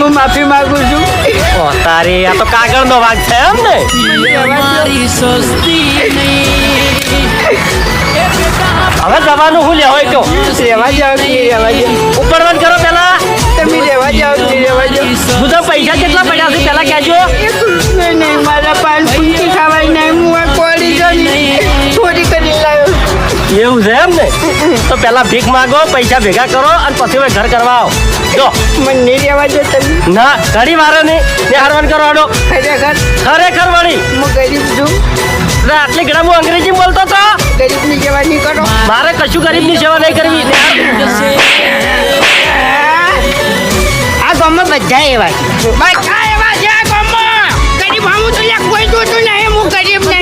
હું માફી માંગુ છું. તારી આ તો કાગળનો વાઘ છે એમ ને? હવે જવાનું હું લેવાય તો રહેવા જાઓ કે રહેવા જાઓ. ઉપરવન કરો પેલા. તમે રહેવા જાઓ કે રહેવા જાઓ. હું તો પૈસા કેટલા પડ્યા છે પેલા કહેજો. નહીં મારા પાન પૂંચી ખાવાય નહીં. હું આ કોળી ગઈ ચોરી કરી લાવ્યો. એવું છે એમ ને? તો પેલા ભીખ માંગો, પૈસા ભેગા કરો અને પછી હવે ઘર કરવા આવો. જો મને નહીં રહેવા દો તમે. ના ઘડી વારે નહીં ને હરવાન કરો આડો. ખરેખર ખરેખર વળી હું ગરીબ છું. આટલી ઘણા હું અંગ્રેજી બોલતો હતો. ગરીબની સેવા નહીં કરો. મારે કશું ગરીબની સેવા નહીં કરવી. આ ગામમાં બધા એવા છે. બધા એવા છે આ ગામમાં. ગરીબ હું તો કોઈ જોતું નહીં. હું ગરીબ નહીં.